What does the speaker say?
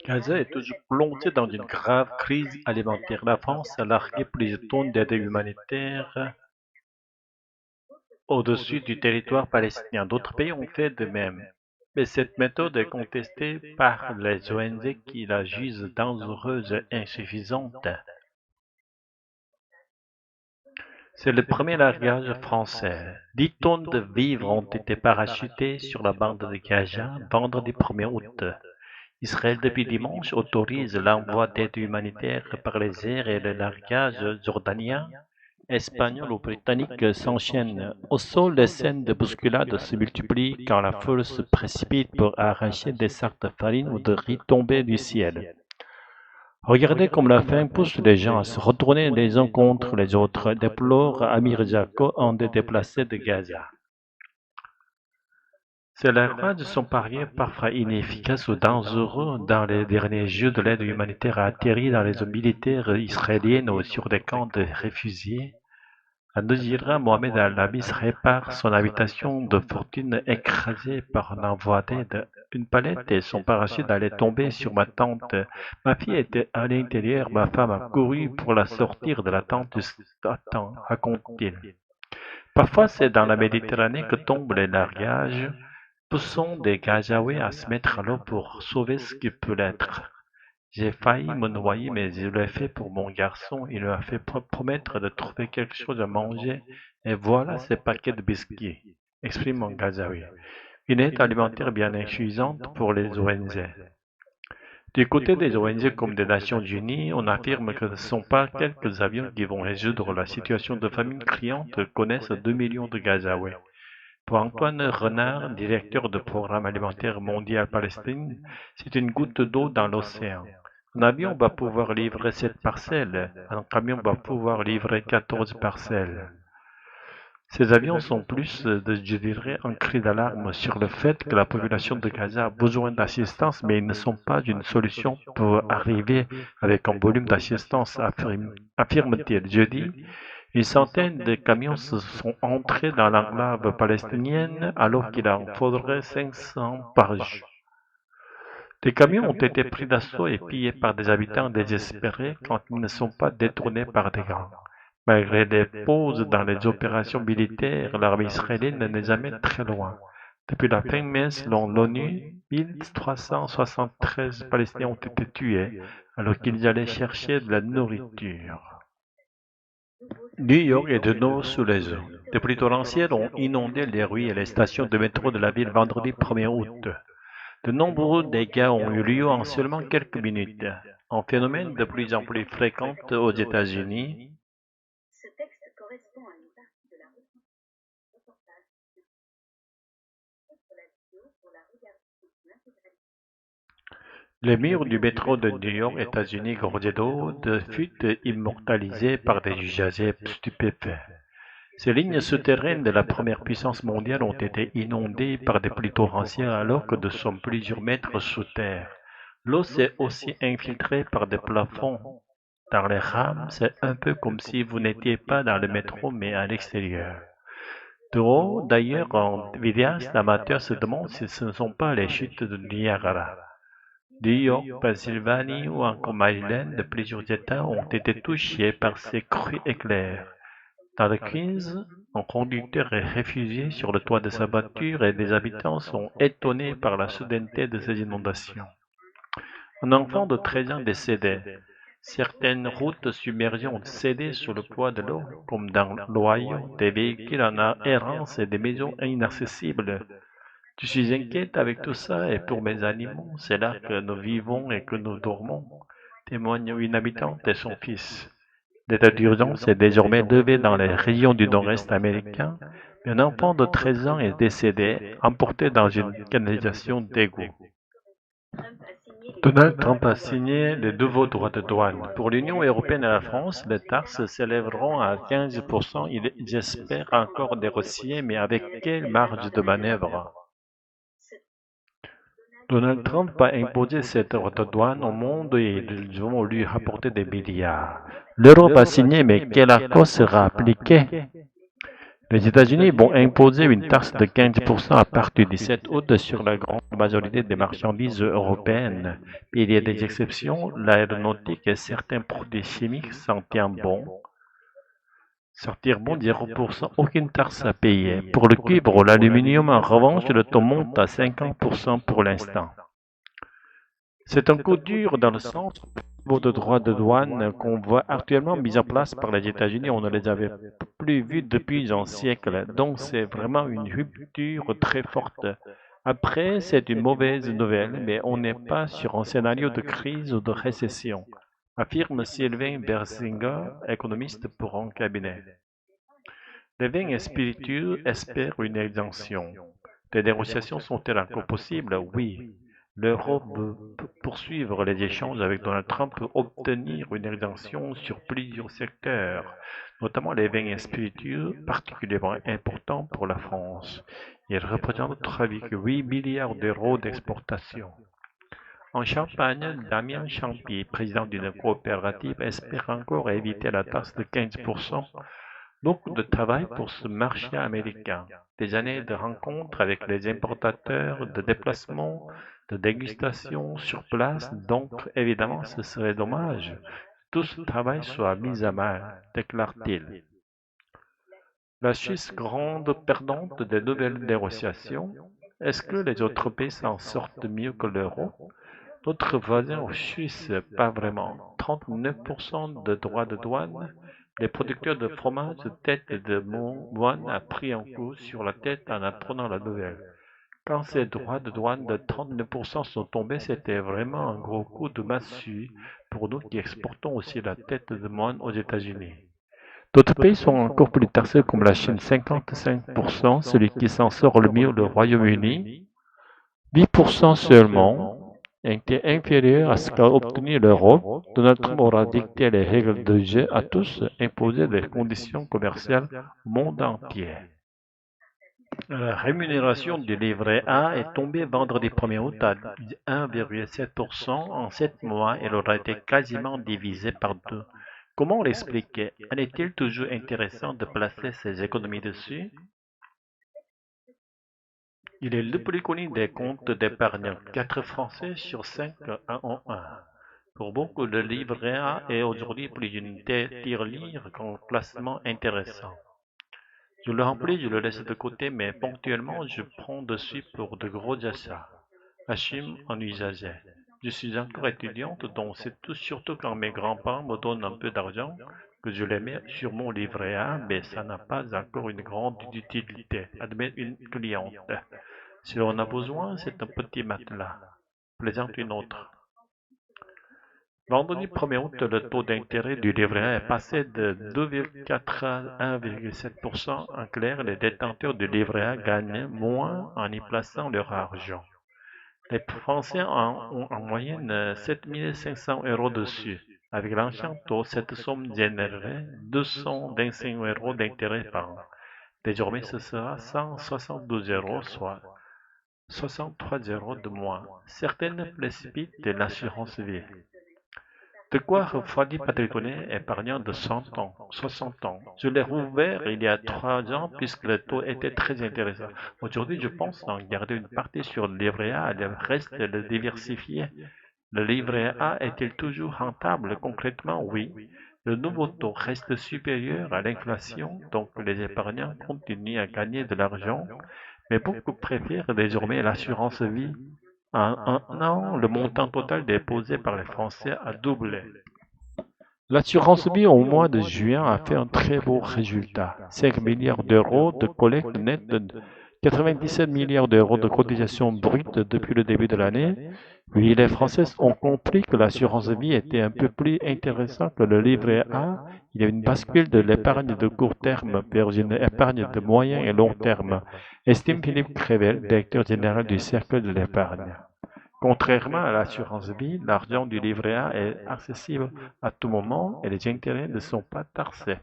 Gaza est toujours plongée dans une grave crise alimentaire. La France a largué plusieurs tonnes d'aide humanitaire au-dessus du territoire palestinien. D'autres pays ont fait de même. Mais cette méthode est contestée par les ONG qui la jugent dangereuse et insuffisante. C'est le premier largage français. 10 tonnes de vivres ont été parachutées sur la bande de Gaza vendredi 1er août. Israël, depuis dimanche, autorise l'envoi d'aide humanitaire par les airs et le largage jordanien, espagnol ou britannique s'enchaînent. Au sol, les scènes de bousculade se multiplient quand la foule se précipite pour arracher des sacs de farine ou de riz tombés du ciel. Regardez comme la faim pousse les gens à se retourner les uns contre les autres, déplore Amir Jaco, un des déplacés de Gaza. Ces larvages sont parieurs parfois inefficaces ou dangereux. Dans les derniers jours de l'aide humanitaire a atterri dans les zones militaires israéliennes ou sur des camps de réfugiés. Al-Nusira Mohamed Al-Labis répare son habitation de fortune écrasée par un envoi d'aide. Une palette et son parachute allaient tomber sur ma tente. Ma fille était à l'intérieur, ma femme a couru pour la sortir de la tente jusqu'à temps, raconte-t-il. Parfois, c'est dans la Méditerranée que tombent les largages, poussant des Gazaouis à se mettre à l'eau pour sauver ce qui peut l'être. J'ai failli me noyer, mais je l'ai fait pour mon garçon. Il m'a fait promettre de trouver quelque chose à manger, et voilà ces paquets de biscuits, exprime mon Gazaoui. Une aide alimentaire bien insuffisante pour les ONG. Du côté des ONG comme des Nations Unies, on affirme que ce ne sont pas quelques avions qui vont résoudre la situation de famine criante que connaissent 2 millions de Gazaouis. Pour Antoine Renard, directeur du Programme alimentaire mondial Palestine, c'est une goutte d'eau dans l'océan. Un avion va pouvoir livrer 7 parcelles, un camion va pouvoir livrer 14 parcelles. Ces avions sont plus, je dirais, un cri d'alarme sur le fait que la population de Gaza a besoin d'assistance, mais ils ne sont pas une solution pour arriver avec un volume d'assistance, affirme-t-il. Jeudi, une centaine de camions se sont entrés dans l'enclave palestinienne alors qu'il en faudrait 500 par jour. Des camions ont été pris d'assaut et pillés par des habitants désespérés quand ils ne sont pas détournés par des gangs. Malgré des pauses dans les opérations militaires, l'armée israélienne n'est jamais très loin. Depuis la fin mai, selon l'ONU, 1373 Palestiniens ont été tués alors qu'ils allaient chercher de la nourriture. New York est de nouveau sous les eaux. Des pluies torrentielles ont inondé les rues et les stations de métro de la ville vendredi 1er août. De nombreux dégâts ont eu lieu en seulement quelques minutes. Un phénomène de plus en plus fréquent aux États-Unis. Les murs du métro de New York, États-Unis, gorgés d'eau, furent immortalisés par des usagers stupéfaits. Ces lignes souterraines de la première puissance mondiale ont été inondées par des pluies torrentielles alors que nous sommes plusieurs mètres sous terre. L'eau s'est aussi infiltrée par des plafonds. Dans les rames, c'est un peu comme si vous n'étiez pas dans le métro mais à l'extérieur. De haut, d'ailleurs, en vidéaste amateur se demande si ce ne sont pas les chutes de Niagara. New York, Pennsylvanie ou encore Maryland, plusieurs États ont été touchés par ces crues éclairs. Dans le Queens, un conducteur est réfugié sur le toit de sa voiture et les habitants sont étonnés par la soudaineté de ces inondations. Un enfant de 13 ans décédé. Certaines routes submergées ont cédé sous le poids de l'eau, comme dans l'Ohio, des véhicules en errance et des maisons inaccessibles. Je suis inquiète avec tout ça et pour mes animaux, c'est là que nous vivons et que nous dormons, témoigne une habitante et son fils. L'état d'urgence est désormais levé dans les régions du nord-est américain, mais un enfant de 13 ans est décédé, emporté dans une canalisation d'égout. Donald Trump a signé les nouveaux droits de douane. Pour l'Union européenne et la France, les taxes s'élèveront à 15%. Ils espèrent encore négocier, mais avec quelle marge de manœuvre? Donald Trump a imposé cette droits de douane au monde et ils vont lui rapporter des milliards. L'Europe a signé, mais quel accord sera appliqué? Les États-Unis vont imposer une taxe de 15% à partir du 7 août sur la grande majorité des marchandises européennes. Il y a des exceptions, l'aéronautique et certains produits chimiques s'en tiennent bon. Sortir bon 0%, aucune taxe à payer. Pour le cuivre ou l'aluminium, en revanche, le taux monte à 50% pour l'instant. C'est un coup dur dans le sens où de droits de douane qu'on voit actuellement mis en place par les États-Unis, on ne les avait plus vus depuis un siècle. Donc c'est vraiment une rupture très forte. Après, c'est une mauvaise nouvelle, mais on n'est pas sur un scénario de crise ou de récession, affirme Sylvain Berzinger, économiste pour un cabinet. Les vins et spiritueux espèrent une exemption. Des négociations sont-elles encore possibles? Oui. L'Europe veut poursuivre les échanges avec Donald Trump pour obtenir une exemption sur plusieurs secteurs, notamment les vins et spiritueux, particulièrement importants pour la France. Ils représentent 3,8 milliards d'euros d'exportation. En Champagne, Damien Champier, président d'une coopérative, espère encore éviter la taxe de 15%. Beaucoup de travail pour ce marché américain. Des années de rencontres avec les importateurs, de déplacements, de dégustations sur place, donc évidemment ce serait dommage que tout ce travail soit mis à mal, déclare-t-il. La Suisse grande perdante des nouvelles négociations, est-ce que les autres pays s'en sortent mieux que l'euro? Notre voisin suisse, pas vraiment. 39% de droits de douane. Les producteurs de fromage de tête et de moine a pris un coup sur la tête en apprenant la nouvelle. Quand ces droits de douane de 39% sont tombés, c'était vraiment un gros coup de massue pour nous qui exportons aussi la tête de moine aux États-Unis. D'autres pays sont encore plus taxés comme la Chine, 55%, celui qui s'en sort le mieux, le Royaume-Uni, 8% seulement, inférieur à ce qu'a obtenu l'Europe. Donald Trump aura dicté les règles de jeu à tous, imposé des conditions commerciales au monde entier. La rémunération du livret A est tombée vendredi 1er août à 1,7%. En 7 mois, elle aura été quasiment divisée par deux. Comment l'expliquer? Est-il toujours intéressant de placer ses économies dessus? Il est le plus connu des comptes d'épargne. 4 Français sur 5 en ont un. Pour beaucoup, le livret A est aujourd'hui plus une tirelire qu'un placement intéressant. Je le remplis, je le laisse de côté, mais ponctuellement, je prends dessus pour de gros achats. Achim en usager. Je suis encore étudiante, donc c'est tout surtout quand mes grands-parents me donnent un peu d'argent que je les mets sur mon livret A, mais ça n'a pas encore une grande utilité, admet une cliente. Si l'on a besoin, c'est un petit matelas, plaisante une autre. Vendredi 1er août, le taux d'intérêt du livret A est passé de 2,4 à 1,7%. En clair, les détenteurs du livret A gagnent moins en y plaçant leur argent. Les Français ont en moyenne 7 500 euros dessus. Avec l'ancien taux, cette somme générerait 225 euros d'intérêt par an. Désormais, ce sera 172 euros, soit 63 euros de moins. Certaines précipitent l'assurance vie. De quoi refroidir Patrick épargnant de 100 ans, 60 ans. Je l'ai rouvert il y a 3 ans puisque le taux était très intéressant. Aujourd'hui, je pense en garder une partie sur le livret A et le reste le diversifier. Le livret A est-il toujours rentable? Concrètement, oui. Le nouveau taux reste supérieur à l'inflation, donc les épargnants continuent à gagner de l'argent, mais beaucoup préfèrent désormais l'assurance vie. En un an, le montant total déposé par les Français a doublé. L'assurance vie au mois de juin a fait un très beau résultat. 5 milliards d'euros de collecte nette, 97 milliards d'euros de cotisations brutes depuis le début de l'année. Oui, les Français ont compris que l'assurance vie était un peu plus intéressante que le livret A. Il y a une bascule de l'épargne de court terme vers une épargne de moyen et long terme, estime Philippe Crével, directeur général du Cercle de l'épargne. Contrairement à l'assurance vie, l'argent du livret A est accessible à tout moment et les intérêts ne sont pas taxés.